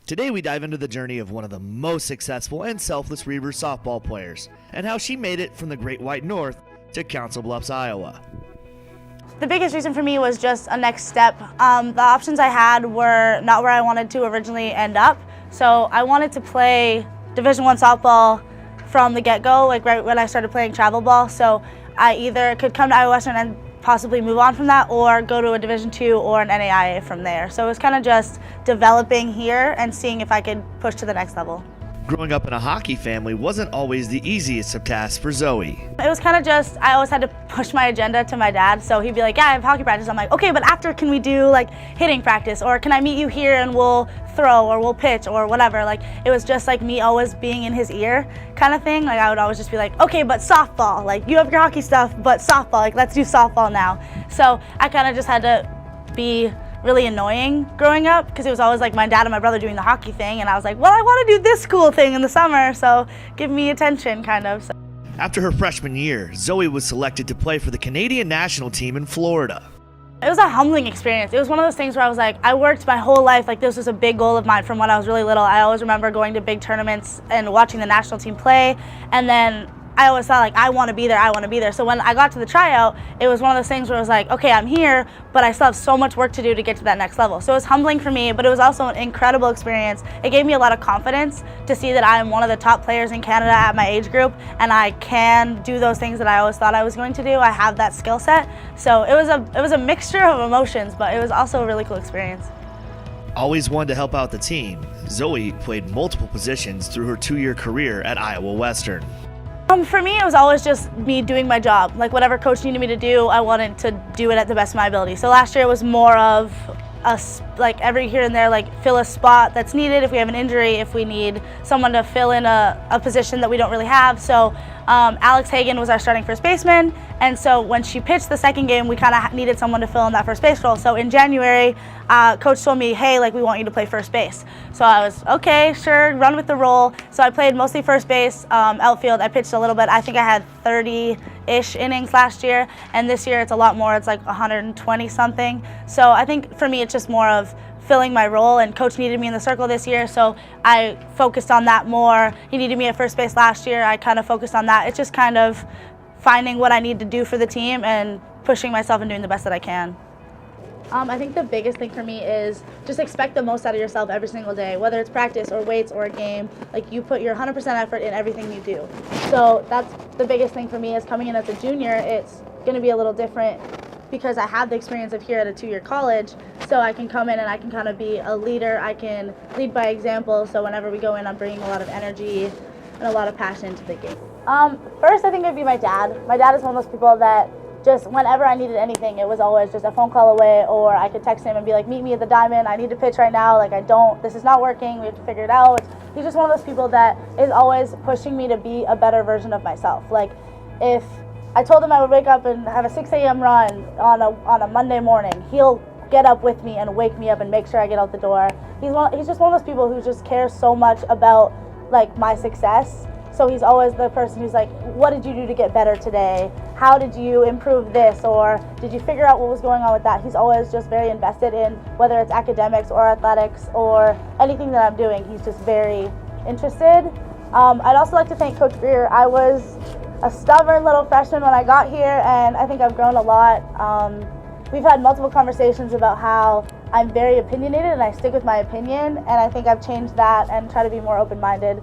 Today we dive into the journey of one of the most successful and selfless Reaver softball players and how she made it from the Great White North to Council Bluffs, Iowa. The biggest reason for me was just a next step. The options I had were not where I wanted to originally end up. So I wanted to play Division I softball from the get-go, like right when I started playing travel ball. So I either could come to Iowa Western and possibly move on from that or go to a Division II or an NAIA from there. So it was kind of just developing here and seeing if I could push to the next level. Growing up in a hockey family wasn't always the easiest of tasks for Zoe. It was kind of just, I always had to push my agenda to my dad. So he'd be like, yeah, I have hockey practice. I'm like, okay, but after can we do like hitting practice, or can I meet you here and we'll throw or we'll pitch or whatever. Like it was just like me always being in his ear kind of thing. Like I would always just be like, okay, but softball, like you have your hockey stuff, but softball, like let's do softball now. So I kind of just had to be really annoying growing up because it was always like my dad and my brother doing the hockey thing, and I was like, well, I want to do this cool thing in the summer, so give me attention kind of. So. After her freshman year, Zoe was selected to play for the Canadian national team in Florida. It was a humbling experience. It was one of those things where I was like, I worked my whole life, like this was a big goal of mine from when I was really little. I always remember going to big tournaments and watching the national team play, and then I always thought like, I want to be there, I want to be there. So when I got to the tryout, it was one of those things where it was like, okay, I'm here, but I still have so much work to do to get to that next level. So it was humbling for me, but it was also an incredible experience. It gave me a lot of confidence to see that I am one of the top players in Canada at my age group, and I can do those things that I always thought I was going to do. I have that skill set. So it was a mixture of emotions, but it was also a really cool experience. Always wanted to help out the team, Zoe played multiple positions through her 2-year career at Iowa Western. For me, it was always just me doing my job. Like whatever coach needed me to do, I wanted to do it at the best of my ability. So last year it was more of us, like every here and there, like fill a spot that's needed if we have an injury, if we need someone to fill in a position that we don't really have. So Alex Hagan was our starting first baseman, and so when she pitched the second game, we kind of needed someone to fill in that first base role. So in January, coach told me, hey, like we want you to play first base. So I was, okay, sure, run with the role. So I played mostly first base, outfield. I pitched a little bit. I think I had 30-ish innings last year, and this year it's a lot more. It's like 120 something. So I think for me, it's just more of filling my role, and coach needed me in the circle this year, so I focused on that more. He needed me at first base last year. I kind of focused on that. It's just kind of finding what I need to do for the team and pushing myself and doing the best that I can. I think the biggest thing for me is just expect the most out of yourself every single day, whether it's practice or weights or a game. Like you put your 100% effort in everything you do. So that's the biggest thing for me is coming in as a junior. It's going to be a little different because I have the experience of here at a 2-year college, so I can come in and I can kind of be a leader. I can lead by example, so whenever we go in, I'm bringing a lot of energy and a lot of passion to the game. First, I think it would be my dad. My dad is one of those people that just whenever I needed anything, it was always just a phone call away, or I could text him and be like, meet me at the Diamond, I need to pitch right now, like this is not working, we have to figure it out. He's just one of those people that is always pushing me to be a better version of myself. Like if I told him I would wake up and have a 6 a.m. run on a Monday morning, he'll get up with me and wake me up and make sure I get out the door. He's just one of those people who just cares so much about like my success. So he's always the person who's like, what did you do to get better today? How did you improve this? Or did you figure out what was going on with that? He's always just very invested in whether it's academics or athletics or anything that I'm doing. He's just very interested. I'd also like to thank Coach Greer. I was a stubborn little freshman when I got here, and I think I've grown a lot. We've had multiple conversations about how I'm very opinionated and I stick with my opinion, and I think I've changed that and try to be more open-minded.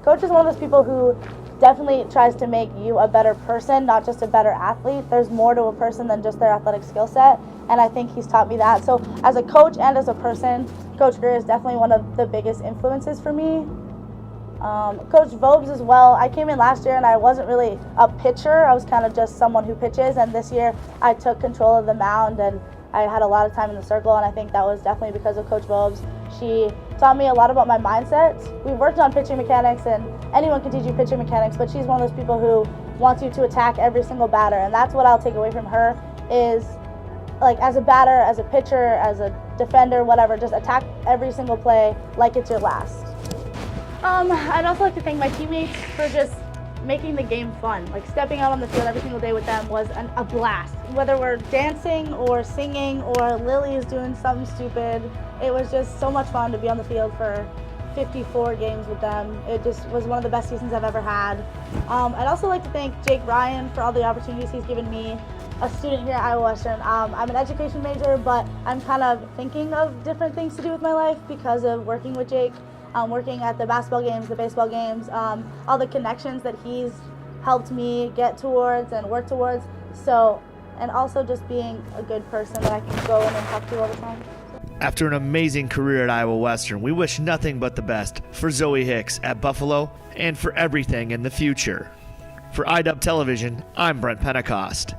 Coach is one of those people who definitely tries to make you a better person, not just a better athlete. There's more to a person than just their athletic skill set, and I think he's taught me that. So as a coach and as a person, Coach Greer is definitely one of the biggest influences for me. Coach Vobes as well. I came in last year and I wasn't really a pitcher. I was kind of just someone who pitches, and this year I took control of the mound and I had a lot of time in the circle, and I think that was definitely because of Coach Vobes. She taught me a lot about my mindset. We worked on pitching mechanics, and anyone can teach you pitching mechanics, but she's one of those people who wants you to attack every single batter, and that's what I'll take away from her is like as a batter, as a pitcher, as a defender, whatever, just attack every single play like it's your last. I'd also like to thank my teammates for just making the game fun. Like stepping out on the field every single day with them was a blast. Whether we're dancing or singing or Lily is doing something stupid, it was just so much fun to be on the field for 54 games with them. It just was one of the best seasons I've ever had. I'd also like to thank Jake Ryan for all the opportunities he's given me, a student here at Iowa Western. I'm an education major, but I'm kind of thinking of different things to do with my life because of working with Jake, working at the basketball games, the baseball games, all the connections that he's helped me get towards and work towards. So, and also just being a good person that I can go in and talk to all the time. After an amazing career at Iowa Western, we wish nothing but the best for Zoe Hicks at Buffalo and for everything in the future. For IDUB Television, I'm Brent Pentecost.